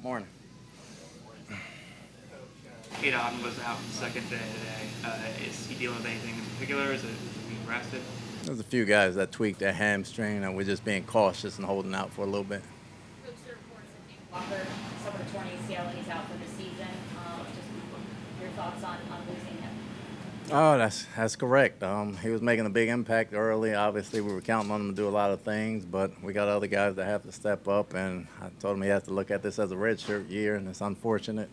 Morning. Todd was out the second day today. Is he dealing with anything in particular? Is it being rested? There's a few guys that tweaked their hamstring, and we're just being cautious and holding out for a little bit. Coach, there are reports that Walker suffered a torn ACL and he's out for the season. Just your thoughts on losing him? Oh, that's correct. He was making a big impact early. Obviously, we were counting on him to do a lot of things, but we got other guys that have to step up. And I told him he has to look at this as a redshirt year, and it's unfortunate.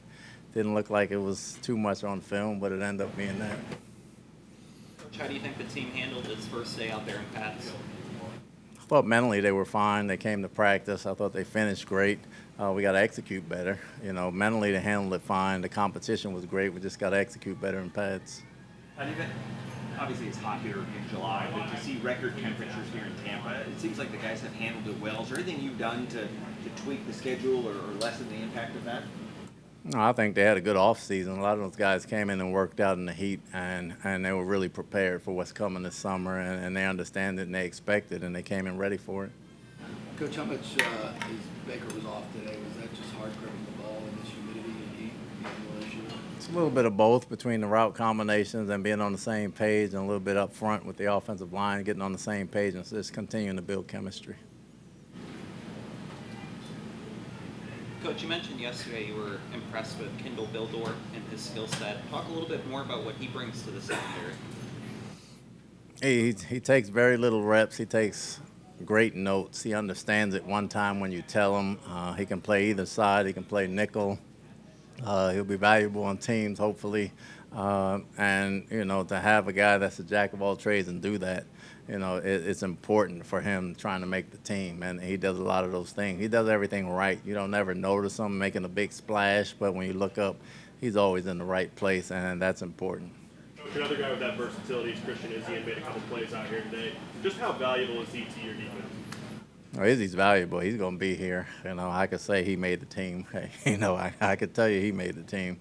Didn't look like it was too much on film, but it ended up being that. Coach, how do you think the team handled its first day out there in pads? I thought mentally they were fine. They came to practice. I thought they finished great. We got to execute better. Mentally they handled it fine. The competition was great. We just got to execute better in pads. How do you think? Obviously, it's hot here in July, but to see record temperatures here in Tampa, it seems like the guys have handled it well. Is there anything you've done to tweak the schedule or lessen the impact of that? No, I think they had a good off season. A lot of those guys came in and worked out in the heat, and they were really prepared for what's coming this summer, and they understand it and they expect it, and they came in ready for it. Coach, how much is Baker was off today? Was that just hard gripping the ball in this humidity and heat being a real issue? It's a little bit of both between the route combinations and being on the same page, and a little bit up front with the offensive line, getting on the same page and just continuing to build chemistry. Coach, you mentioned yesterday you were impressed with Kendall Bildor and his skill set. Talk a little bit more about what he brings to the secondary. He takes very little reps. He takes great notes. He understands it one time when you tell him. He can play either side. He can play nickel. He'll be valuable on teams, hopefully. To have a guy that's a jack of all trades and do that, it's important for him trying to make the team. And he does a lot of those things. He does everything right. You don't ever notice him making a big splash, but when you look up, he's always in the right place, and that's important. Coach, another guy with that versatility is Christian Izzy and made a couple plays out here today. Just how valuable is he to your defense? Izzy's valuable. He's going to be here. I could say he made the team. I could tell you he made the team.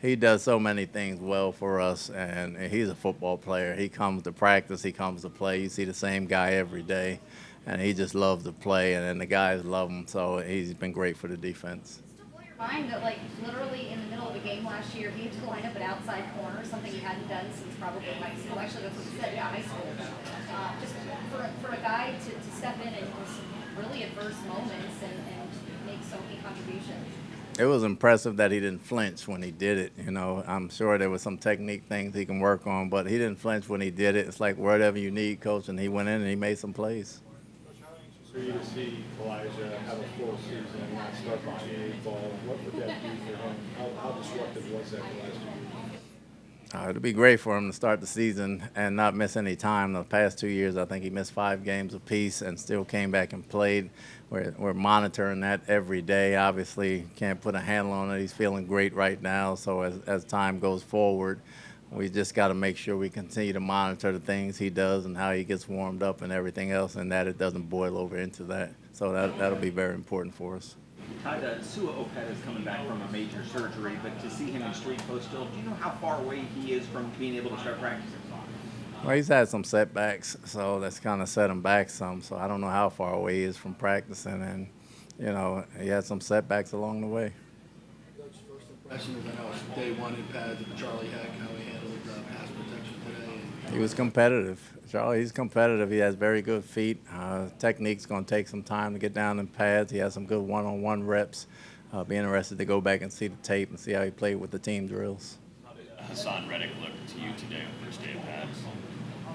He does so many things well for us, and he's a football player. He comes to practice. He comes to play. You see the same guy every day, and he just loves to play, and the guys love him, so he's been great for the defense. Still blow your mind that, literally in the middle of a game last year, he had to line up an outside corner, something he hadn't done since probably high school. Actually, that's what he said, high school. Just for a guy to step in in some really adverse moments and make so many contributions. It was impressive that he didn't flinch when he did it. I'm sure there was some technique things he can work on, but he didn't flinch when he did it. It's like whatever you need, coach, and he went in and he made some plays. Coach, how anxious are you to see Elijah have a full season and not start the G8 ball? What would that do for him? How disruptive was that the last 2 years? It'd be great for him to start the season and not miss any time. The past 2 years, I think he missed 5 games apiece and still came back and played. We're monitoring that every day. Obviously, can't put a handle on it. He's feeling great right now. So as time goes forward, we just got to make sure we continue to monitor the things he does and how he gets warmed up and everything else, and that it doesn't boil over into that. So that'll be very important for us. Todd, Sua Opeta is coming back from a major surgery, but to see him in street post still, do you know how far away he is from being able to start practicing? Well, he's had some setbacks, so that's kind of set him back some. So I don't know how far away he is from practicing, and he had some setbacks along the way. Coach, first impression is I know it's day one in pads of Charlie Heck, how he handled pass protection today. He was competitive. Charlie, he's competitive. He has very good feet. Technique's going to take some time to get down in pads. He has some good one-on-one reps. Be interested to go back and see the tape and see how he played with the team drills. How did Hassan Reddick look to you today on first day of pads?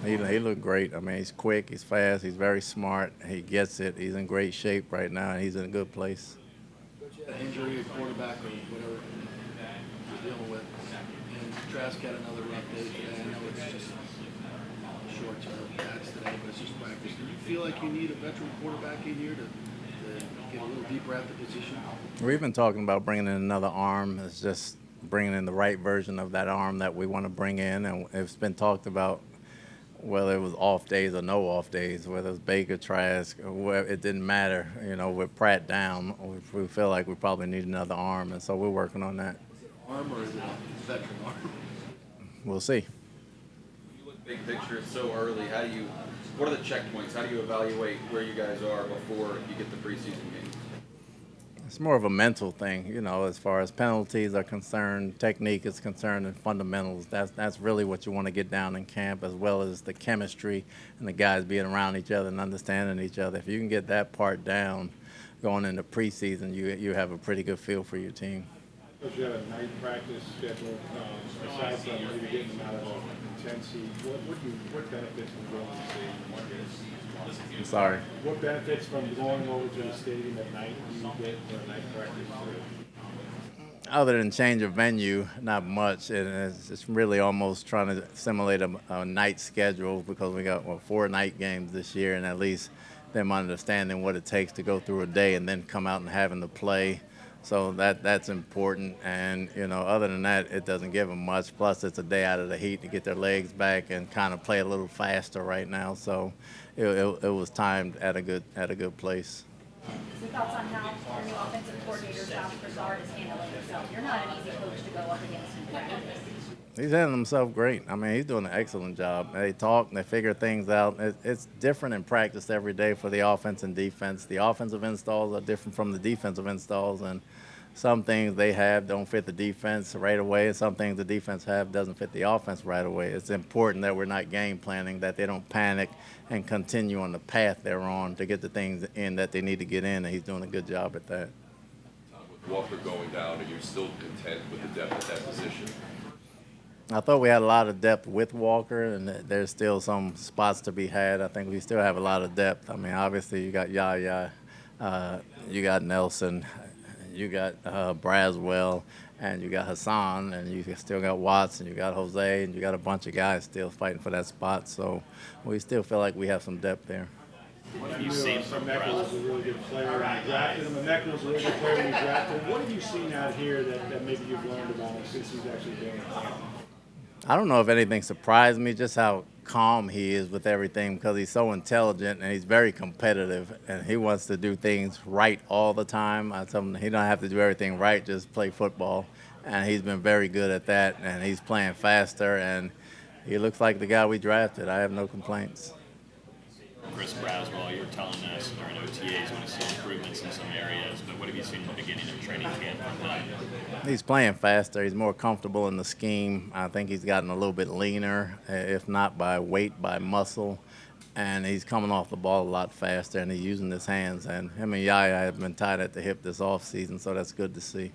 He looked great. I mean, he's quick, he's fast, he's very smart. He gets it. He's in great shape right now, and he's in a good place. Coach, you had an injury, a quarterback, or whatever you're dealing with. And Trask had another rough day today. I know it's just short-term pads today, but it's just practice. Do you feel like you need a veteran quarterback in here to get a little deeper at the position? We've been talking about bringing in another arm. It's just bringing in the right version of that arm that we want to bring in, and it's been talked about whether it was off days or no off days, whether it was Baker, Trask, or whoever, it didn't matter. With Pratt down, we feel like we probably need another arm, and so we're working on that. Is it an arm or is it a veteran arm? We'll see. You look big picture so early. What are the checkpoints? How do you evaluate where you guys are before you get the preseason games? It's more of a mental thing, as far as penalties are concerned, technique is concerned, and fundamentals. That's really what you want to get down in camp, as well as the chemistry and the guys being around each other and understanding each other. If you can get that part down going into preseason, you have a pretty good feel for your team. Coach, you have a night practice schedule. Aside from maybe getting them out of intense heat, what benefits from going to the stadium? I'm sorry. What benefits from going over to the stadium at night do you get for a night practice? Other than change of venue, not much. It's really almost trying to simulate a night schedule, because we got 4 night games this year, and at least them understanding what it takes to go through a day and then come out and having to play. So that's important. And, other than that, it doesn't give them much. Plus, it's a day out of the heat to get their legs back and kind of play a little faster right now. So it was timed at a good place. Some thoughts on how our new offensive coordinator, Josh Broussard, is handling himself. You're not an easy coach to go up against in practice. He's handling himself great. I mean, he's doing an excellent job. They talk and they figure things out. It's different in practice every day for the offense and defense. The offensive installs are different from the defensive installs, and some things they have don't fit the defense right away, and some things the defense have doesn't fit the offense right away. It's important that we're not game planning, that they don't panic and continue on the path they're on to get the things in that they need to get in, and he's doing a good job at that. With Walker going down, are you still content with the depth at that position? I thought we had a lot of depth with Walker, and there's still some spots to be had. I think we still have a lot of depth. I mean, obviously you got Yaya, you got Nelson, you got Braswell, and you got Hassan, and you still got Watts, and you got Jose, and you got a bunch of guys still fighting for that spot. So we still feel like we have some depth there. What have you seen from Emeka was a really good player when you drafted him. Emeka was a really good player when you drafted him. What have you seen out here that maybe you've learned about him since he's actually been in camp? I don't know if anything surprised me, just how calm he is with everything, because he's so intelligent and he's very competitive, and he wants to do things right all the time. I tell him he don't have to do everything right, just play football, and he's been very good at that, and he's playing faster, and he looks like the guy we drafted. I have no complaints. Chris Braswell, you were telling us during OTAs you want to see improvements in some areas, but what have you seen in the beginning of training camp from him? He's playing faster. He's more comfortable in the scheme. I think he's gotten a little bit leaner, if not by weight, by muscle. And he's coming off the ball a lot faster, and he's using his hands. And him and Yaya have been tied at the hip this offseason, so that's good to see.